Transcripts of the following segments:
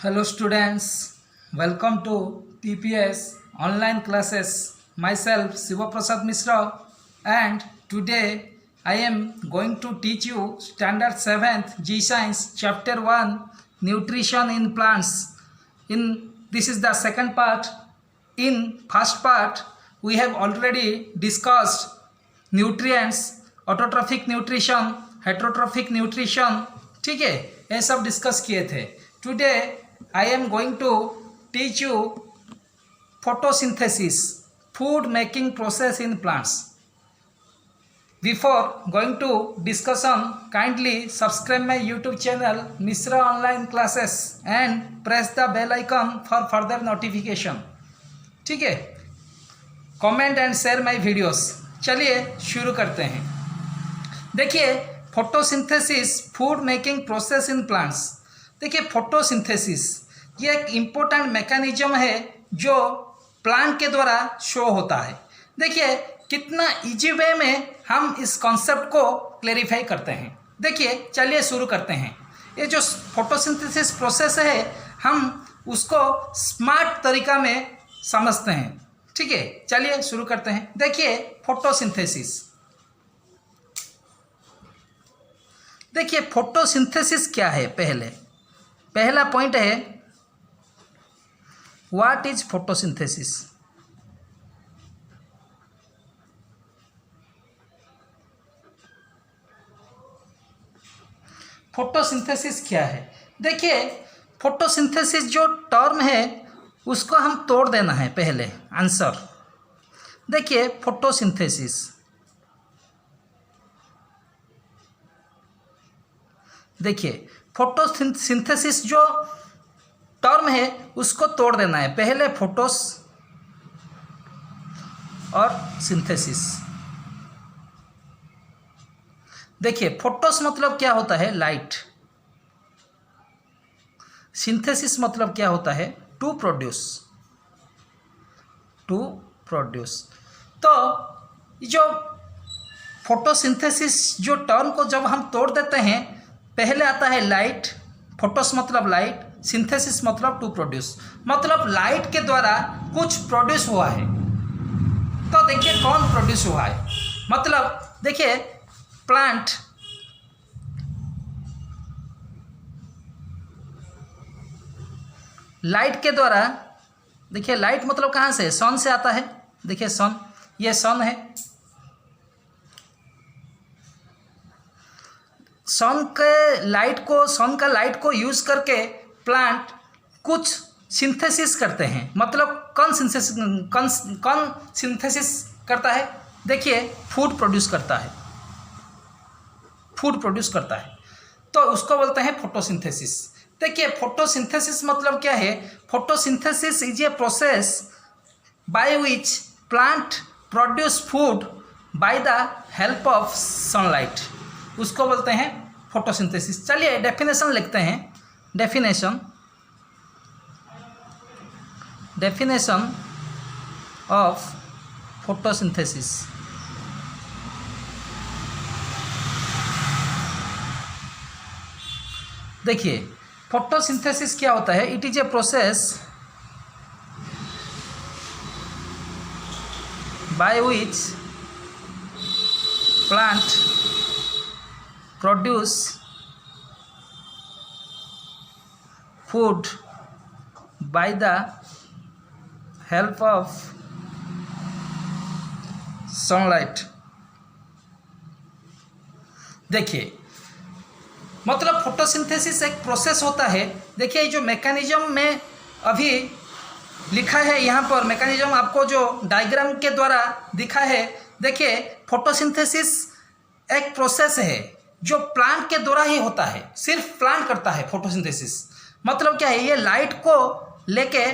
Hello students, welcome to TPS online classes. Myself Shiva Prasad Mishra, and today I am going to teach you standard 7th G Science chapter 1 nutrition in plants. This is the second part. In first part we have already discussed nutrients, autotrophic nutrition, heterotrophic nutrition. ठीक है, ये सब discuss किए थे. Today I am going to teach you photosynthesis, food making process in plants. Before going to discussion, kindly subscribe my YouTube channel Mishra Online Classes and press the bell icon for further notification. ठीक है, comment and share my videos. चलिए शुरू करते हैं. देखिए, photosynthesis food making process in plants. देखिए, photosynthesis ये एक इम्पोर्टेंट मैकेनिज्म है जो प्लांट के द्वारा शो होता है. देखिए कितना इजी वे में हम इस कॉन्सेप्ट को क्लेरिफाई करते हैं. देखिए चलिए शुरू करते हैं. ये जो फोटोसिंथेसिस प्रोसेस है हम उसको स्मार्ट तरीका में समझते हैं. ठीक है, चलिए शुरू करते हैं. देखिए फोटोसिंथेसिस. देखिए फोटोसिंथेसिस क्या है. पहला पॉइंट है, व्हाट इज फोटोसिंथेसिस. फोटोसिंथेसिस क्या है. देखिए फोटोसिंथेसिस जो टर्म है उसको हम तोड़ देना है पहले. आंसर देखिए, फोटोसिंथेसिस देखिए फोटोसिंथेसिस जो टर्म है उसको तोड़ देना है पहले. फोटोस और सिंथेसिस. देखिए फोटोस मतलब क्या होता है, लाइट. सिंथेसिस मतलब क्या होता है, टू प्रोड्यूस. तो जो फोटोसिंथेसिस जो टर्म को जब हम तोड़ देते हैं, पहले आता है लाइट. फोटोस मतलब लाइट, सिंथेसिस मतलब टू प्रोड्यूस. मतलब लाइट के द्वारा कुछ प्रोड्यूस हुआ है. तो देखिए कौन प्रोड्यूस हुआ है. मतलब देखिए प्लांट लाइट के द्वारा, देखिए लाइट मतलब कहाँ से, सन से आता है. देखिए सन, ये सन है. सन का लाइट को यूज करके प्लांट कुछ सिंथेसिस करते हैं. मतलब कौन सिंथेसिस करता है. देखिए फूड प्रोड्यूस करता है. तो उसको बोलते हैं फोटोसिंथेसिस. देखिए फोटोसिंथेसिस मतलब क्या है. Photosynthesis is a process by which plant produce food by the help of sunlight. उसको बोलते हैं फोटोसिंथेसिस. चलिए डेफिनेशन लिखते हैं. Definition of photosynthesis. देखिए फोटोसिंथेसिस क्या होता है. It is a process by which plant produce food by the help of sunlight. देखिए मतलब फोटोसिंथेसिस एक प्रोसेस होता है. देखिए जो मैकेनिज्म में अभी लिखा है यहाँ पर, मैकेनिज्म आपको जो डायग्राम के द्वारा दिखा है. देखिए फोटोसिंथेसिस एक प्रोसेस है जो प्लांट के द्वारा ही होता है. सिर्फ प्लांट करता है फोटोसिंथेसिस. मतलब क्या है, ये लाइट को लेके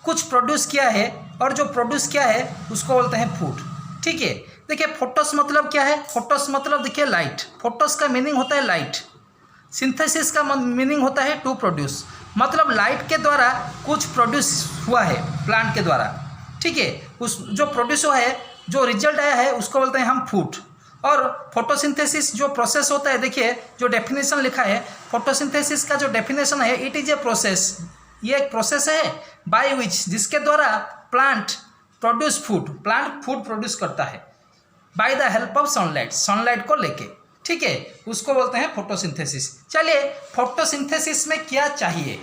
कुछ प्रोड्यूस किया है और जो प्रोड्यूस किया है उसको बोलते हैं फूड. ठीक है. देखिए फोटोस मतलब क्या है. फोटोस मतलब देखिए लाइट. फोटोस का मीनिंग होता है लाइट. सिंथेसिस का मीनिंग होता है टू प्रोड्यूस. मतलब लाइट के द्वारा कुछ प्रोड्यूस हुआ है प्लांट के द्वारा. ठीक है. उस जो प्रोड्यूस हुआ है, जो रिजल्ट आया है उसको बोलते हैं हम फूड. और फोटोसिंथेसिस जो प्रोसेस होता है, देखिए जो डेफिनेशन लिखा है फोटोसिंथेसिस का, जो डेफिनेशन है, इट इज ए प्रोसेस ये एक प्रोसेस है बाय विच, जिसके द्वारा plant produce food, plant food produce करता है by the help of sunlight, sunlight को लेके, ठीक है, उसको बोलते हैं फोटोसिंथेसिस। चलिए फोटोसिंथेसिस में क्या चाहिए,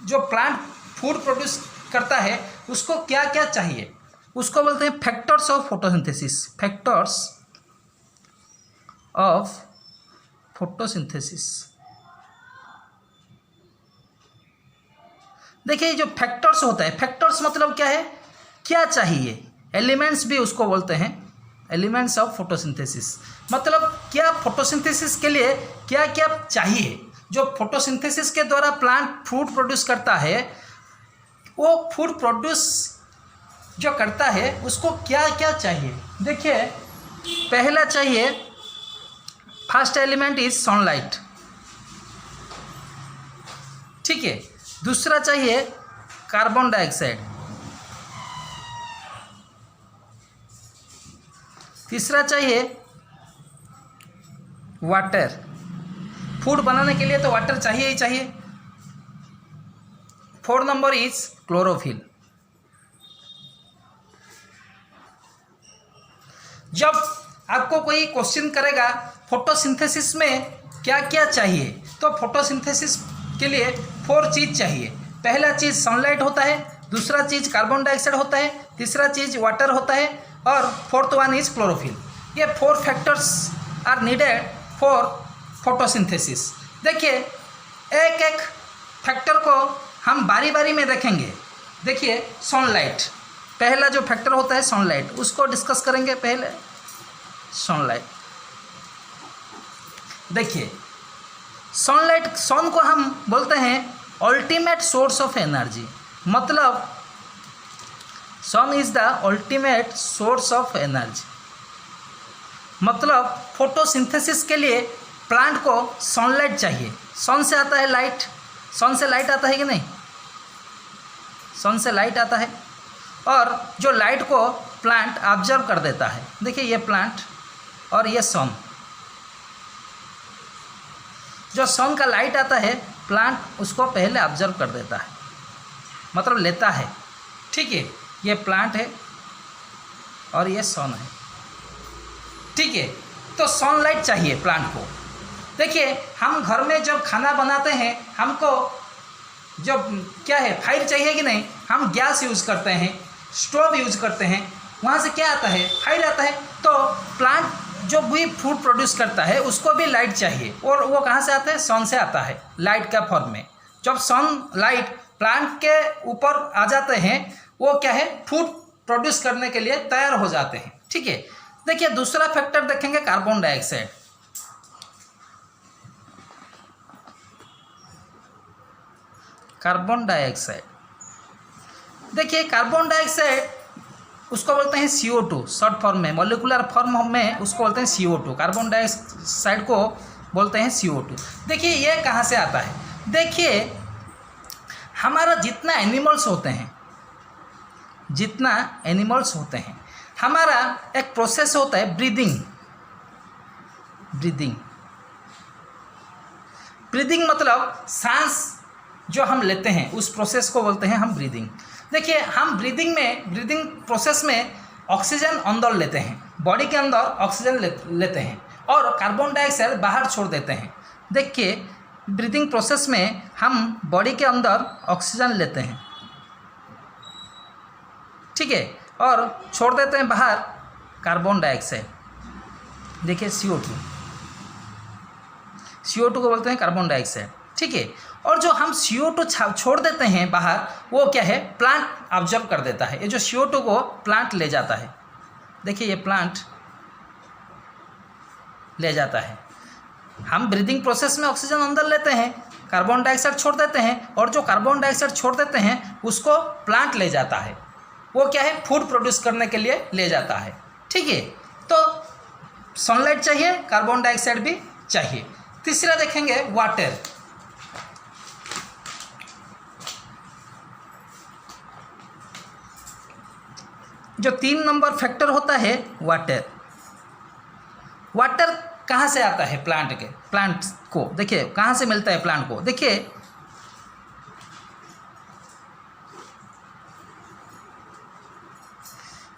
जो प्लांट फूड प्रोड्यूस करता है उसको क्या क्या चाहिए, उसको बोलते हैं factors of photosynthesis, factors of photosynthesis. देखिए जो फैक्टर्स होता है, फैक्टर्स मतलब क्या है, क्या चाहिए, एलिमेंट्स भी उसको बोलते हैं, एलिमेंट्स ऑफ फोटोसिंथेसिस, मतलब क्या फोटोसिंथेसिस के लिए क्या क्या चाहिए, जो फोटोसिंथेसिस के द्वारा प्लांट फूड प्रोड्यूस करता है, वो फूड प्रोड्यूस जो करता है उसको क्या क्या चाहिए। देखिए पहला चाहिए, फर्स्ट एलिमेंट इज सनलाइट, ठीक है, दूसरा चाहिए कार्बन डाइऑक्साइड, तीसरा चाहिए वाटर, फूड बनाने के लिए तो वाटर चाहिए ही चाहिए, फोर्थ नंबर इज क्लोरोफिल। जब आपको कोई क्वेश्चन करेगा फोटोसिंथेसिस में क्या क्या चाहिए, तो फोटोसिंथेसिस के लिए 4 चीज़ चाहिए। पहला चीज़ सनलाइट होता है, दूसरा चीज़ कार्बन डाइऑक्साइड होता है, तीसरा चीज़ वाटर होता है और फोर्थ वन इज क्लोरोफिल। ये 4 factors are needed for photosynthesis. देखिए एक एक फैक्टर को हम बारी बारी में देखेंगे। देखिए सनलाइट, पहला जो फैक्टर होता है सनलाइट, उसको डिस्कस करेंगे पहले। सनलाइट, देखिए सनलाइट, सन को हम बोलते हैं अल्टीमेट सोर्स ऑफ एनर्जी, मतलब sun is the ultimate source of energy, मतलब फोटोसिंथेसिस के लिए प्लांट को सनलाइट चाहिए। सन से आता है लाइट, सन से लाइट आता है कि नहीं, सन से लाइट आता है, और जो लाइट को प्लांट ऑब्जर्व कर देता है। देखिए ये प्लांट और ये सन, जो सन का लाइट आता है प्लांट उसको पहले ऑब्जर्व कर देता है, मतलब लेता है, ठीक है, ये प्लांट है और ये सन है, ठीक है, तो सनलाइट चाहिए प्लांट को। देखिए हम घर में जब खाना बनाते हैं हमको जब क्या है, फायर चाहिए कि नहीं, हम गैस यूज़ करते हैं, स्टोव यूज़ करते हैं, वहाँ से क्या आता है, फायर आता है। तो प्लांट जो भी फूड प्रोड्यूस करता है उसको भी लाइट चाहिए, और वो कहाँ से आता है, सन से आता है, लाइट का फॉर्म में। जब सन लाइट प्लांट के ऊपर आ जाते हैं वो क्या है, फूड प्रोड्यूस करने के लिए तैयार हो जाते हैं, ठीक है। देखिए दूसरा फैक्टर देखेंगे कार्बन डाइऑक्साइड। कार्बन डाइऑक्साइड, देखिए कार्बन डाइऑक्साइड उसको बोलते हैं CO2, शॉर्ट फॉर्म में, मॉलिक्यूलर फॉर्म में उसको बोलते हैं CO2, कार्बन डाइऑक्साइड को बोलते हैं CO2। देखिए ये कहाँ से आता है, देखिए हमारा जितना एनिमल्स होते हैं, हमारा एक प्रोसेस होता है ब्रीदिंग मतलब सांस जो हम लेते हैं उस प्रोसेस को बोलते हैं हम ब्रीदिंग। देखिए हम ब्रीदिंग प्रोसेस में ऑक्सीजन अंदर लेते हैं, बॉडी के अंदर ऑक्सीजन लेते हैं और कार्बन डाइऑक्साइड बाहर छोड़ देते हैं। देखिए ब्रीदिंग प्रोसेस में हम बॉडी के अंदर ऑक्सीजन लेते हैं, ठीक है, और छोड़ देते हैं बाहर कार्बन डाइऑक्साइड। देखिए CO2 को बोलते हैं कार्बन डाइऑक्साइड, ठीक है। और जो हम CO2 छोड़ देते हैं बाहर, वो क्या है, प्लांट ऑब्जर्व कर देता है। ये जो CO2 को प्लांट ले जाता है, देखिए ये प्लांट ले जाता है। हम ब्रीदिंग प्रोसेस में ऑक्सीजन अंदर लेते हैं, कार्बन डाइऑक्साइड छोड़ देते हैं, और जो कार्बन डाइऑक्साइड छोड़ देते हैं उसको प्लांट ले जाता है। वो क्या है, फूड प्रोड्यूस करने के लिए ले जाता है, ठीक है। तो सनलाइट चाहिए, कार्बन डाइऑक्साइड भी चाहिए। तीसरा देखेंगे वाटर। जो 3 नंबर फैक्टर होता है वाटर कहाँ से आता है, प्लांट को देखिए कहाँ से मिलता है प्लांट को। देखिए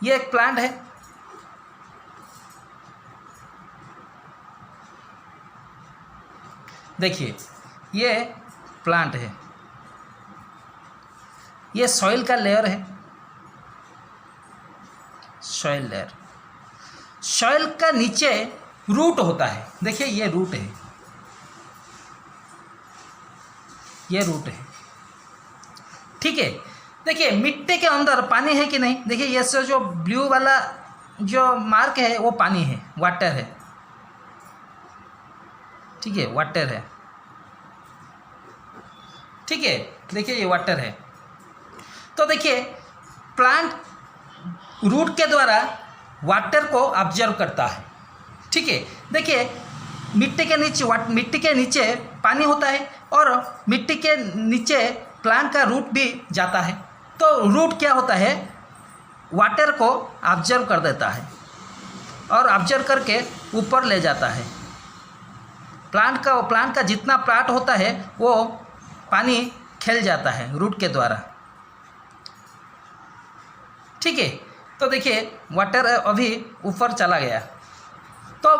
ये एक प्लांट है, देखिए ये प्लांट है, ये सॉइल का लेयर है, सॉइल लेयर। सॉइल का नीचे रूट होता है, देखिए ये रूट है, ये रूट है, ठीक है। देखिए मिट्टी के अंदर पानी है कि नहीं, देखिए ये से जो ब्लू वाला जो मार्क है वो पानी है, वाटर है, ठीक है, वाटर है, ठीक है। देखिए ये वाटर है। तो देखिए प्लांट रूट के द्वारा वाटर को ऑब्जर्व करता है, ठीक है। देखिए मिट्टी के नीचे पानी होता है और मिट्टी के नीचे प्लांट का रूट भी जाता है। तो रूट क्या होता है, वाटर को ऑब्जर्व कर देता है और ऑब्जर्व करके ऊपर ले जाता है। प्लांट का जितना पार्ट होता है वो पानी खेल जाता है रूट के द्वारा, ठीक है। तो देखिए वाटर अभी ऊपर चला गया। तो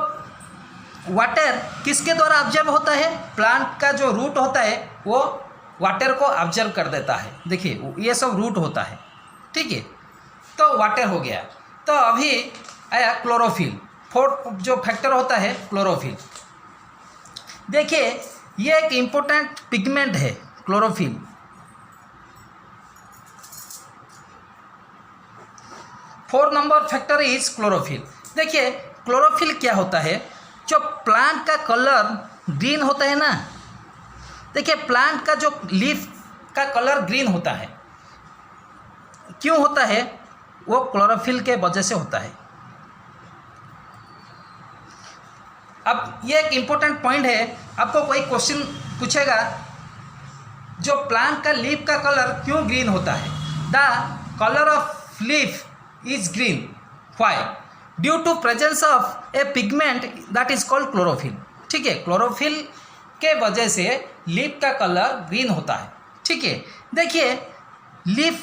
वाटर किसके द्वारा ऑब्जर्व होता है, प्लांट का जो रूट होता है वो वाटर को ऑब्जर्व कर देता है। देखिए ये सब रूट होता है, ठीक है। तो वाटर हो गया। तो अभी आया क्लोरोफिल, फोर्थ जो फैक्टर होता है क्लोरोफिल। देखिए ये एक इम्पोर्टेंट पिगमेंट है chlorophyll. Four number factor is chlorophyll. देखिए क्लोरोफिल क्या होता है, जो प्लांट का कलर ग्रीन होता है ना, देखिए प्लांट का जो लीफ का कलर ग्रीन होता है, क्यों होता है, वो क्लोरोफिल के वजह से होता है। अब ये एक इम्पोर्टेंट पॉइंट है, आपको कोई क्वेश्चन पूछेगा जो प्लांट का लीफ का कलर क्यों ग्रीन होता है, the colour of leaf is green, why, due to presence of a pigment that is called chlorophyll, ठीक है। क्लोरोफिल के वजह से लीफ का कलर ग्रीन होता है, ठीक है। देखिए लीफ,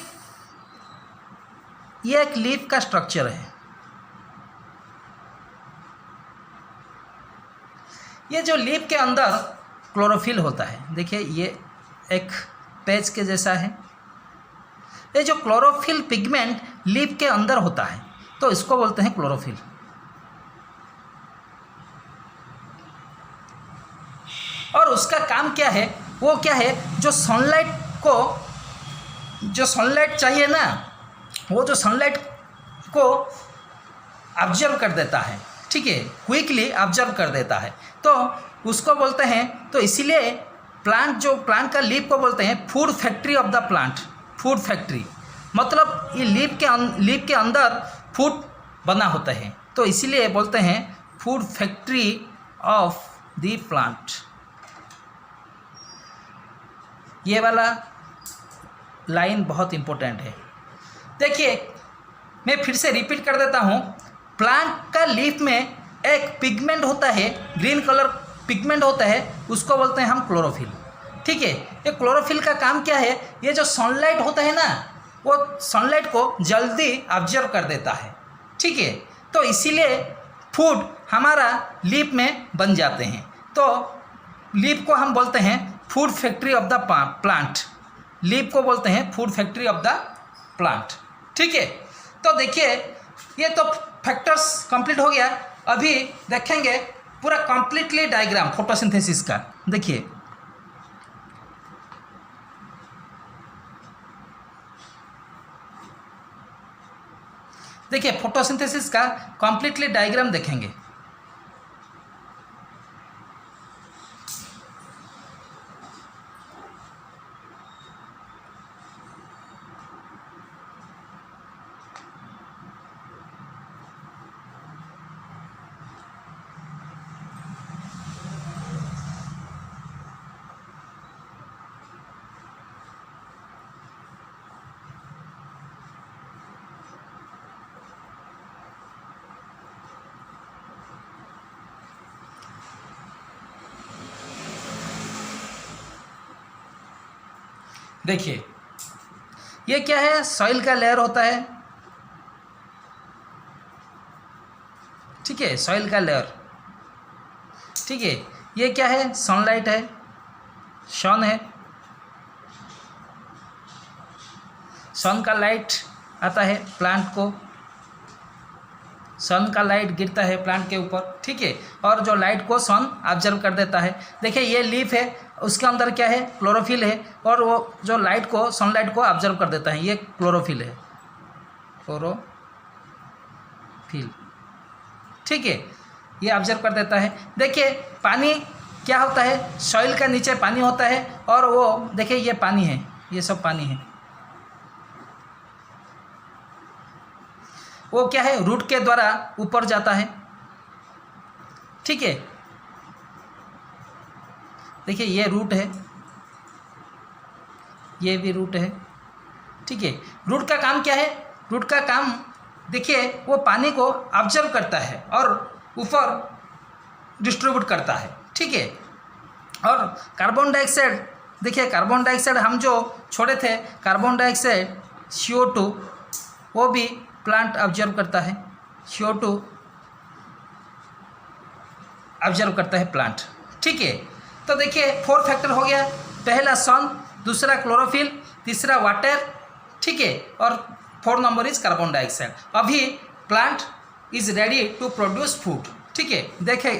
ये एक लीफ का स्ट्रक्चर है, ये जो लीफ के अंदर क्लोरोफिल होता है, देखिए ये एक पेज के जैसा है। ये जो क्लोरोफिल पिगमेंट लीफ के अंदर होता है तो इसको बोलते हैं क्लोरोफिल। और उसका काम क्या है, वो क्या है, जो सनलाइट चाहिए ना, वो जो सनलाइट को ऑब्जर्व कर देता है, ठीक है, क्विकली ऑब्जर्व कर देता है, तो उसको बोलते हैं। तो इसीलिए प्लांट का लीफ को बोलते हैं food factory of the plant. Food factory मतलब ये लीफ के अंदर फूड बना होता है, तो इसीलिए बोलते हैं food factory of the plant. ये वाला लाइन बहुत इम्पोर्टेंट है। देखिए मैं फिर से रिपीट कर देता हूँ, प्लांट का लीफ में एक पिगमेंट होता है, ग्रीन कलर पिगमेंट होता है, उसको बोलते हैं हम क्लोरोफिल, ठीक है। ये क्लोरोफिल का काम क्या है, ये जो सनलाइट होता है ना, वो सनलाइट को जल्दी ऑब्जर्व कर देता है, ठीक है। तो इसीलिए फूड हमारा लीफ में बन जाते हैं। तो लीफ को हम बोलते हैं food factory of the plant, leaf को बोलते हैं food factory of the plant, ठीक है। तो देखिए ये तो फैक्टर्स कंप्लीट हो गया। अभी देखेंगे पूरा कंप्लीटली डायग्राम फोटोसिंथेसिस का। देखिए फोटोसिंथेसिस का कंप्लीटली डायग्राम देखेंगे। देखिए ये क्या है, सॉइल का लेयर होता है, है, सॉइल का लेयर। ठीक है, ये क्या है, सनलाइट है, सन है, सन का लाइट आता है प्लांट को, सन का लाइट गिरता है प्लांट के ऊपर। ठीक है, और जो लाइट को सन ऑब्जर्व कर देता है। देखिए ये लीफ है, उसके अंदर क्या है, क्लोरोफिल है, और वो जो लाइट को, सनलाइट को ऑब्जर्व कर देता है, ये क्लोरोफिल है, क्लोरोफिल। ठीक है, ये ऑब्जर्व कर देता है। देखिए पानी क्या होता है, सॉइल का नीचे पानी होता है, और वो देखिए ये पानी है, ये सब पानी है। वो क्या है, रूट के द्वारा ऊपर जाता है। ठीक है, देखिए ये रूट है, ये भी रूट है। ठीक है, रूट का काम क्या है, रूट का काम देखिए वो पानी को ऑब्जर्व करता है और ऊपर डिस्ट्रीब्यूट करता है। ठीक है, और कार्बन डाइऑक्साइड, देखिए कार्बन डाइऑक्साइड हम जो छोड़े थे, कार्बन डाइऑक्साइड CO2, वो भी प्लांट ऑब्जर्व करता है, CO2 ऑब्जर्व करता है प्लांट। ठीक है, तो देखिए 4 फैक्टर हो गया, पहला सन, दूसरा क्लोरोफिल, तीसरा वाटर। ठीक है, और 4 नंबर इज कार्बन डाइऑक्साइड। अभी plant is ready to produce food. ठीक है,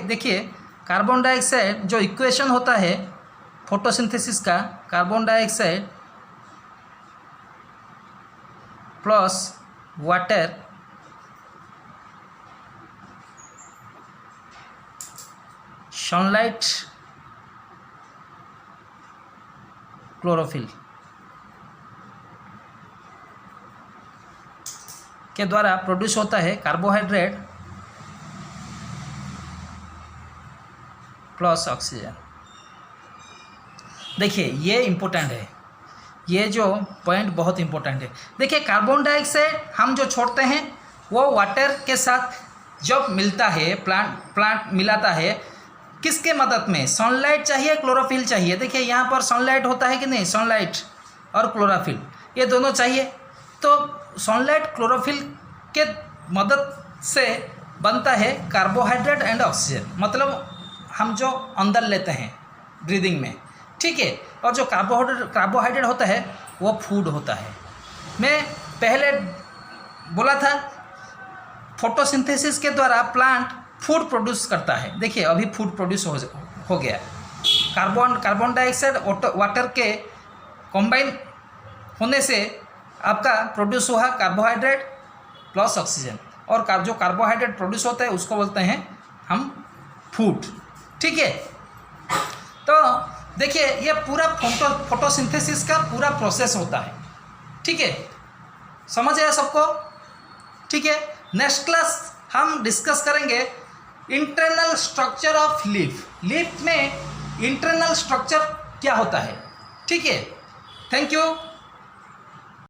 देखिए कार्बन डाइऑक्साइड जो इक्वेशन होता है फोटोसिंथेसिस का, carbon dioxide plus water sunlight chlorophyll के द्वारा प्रोड्यूस होता है कार्बोहाइड्रेट प्लस ऑक्सीजन। देखिए ये इम्पोर्टेंट है, ये जो पॉइंट बहुत इम्पोर्टेंट है। देखिए कार्बन डाइऑक्साइड हम जो छोड़ते हैं वो वाटर के साथ जब मिलता है, प्लांट मिलाता है, किसके मदद में, सनलाइट चाहिए, क्लोरोफिल चाहिए। देखिए यहाँ पर सनलाइट होता है कि नहीं, सनलाइट और क्लोरोफिल ये दोनों चाहिए। तो सनलाइट क्लोरोफिल के मदद से बनता है कार्बोहाइड्रेट एंड ऑक्सीजन, मतलब हम जो अंदर लेते हैं ब्रीदिंग में। ठीक है, और जो कार्बोहाइड्रेट होता है वो फूड होता है। मैं पहले बोला था फोटोसिंथेसिस के द्वारा प्लांट फूड प्रोड्यूस करता है। देखिए अभी फूड प्रोड्यूस हो गया, कार्बन डाइऑक्साइड वाटर के कॉम्बाइन होने से आपका प्रोड्यूस हुआ कार्बोहाइड्रेट प्लस ऑक्सीजन, और जो कार्बोहाइड्रेट प्रोड्यूस होता है उसको बोलते हैं हम फूड। ठीक है, तो देखिए ये पूरा फोटोसिंथेसिस का पूरा प्रोसेस होता है। ठीक है, समझ आया सबको। ठीक है, नेक्स्ट क्लास हम डिस्कस करेंगे internal structure of leaf. Leaf में इंटरनल स्ट्रक्चर क्या होता है। ठीक है, थैंक यू।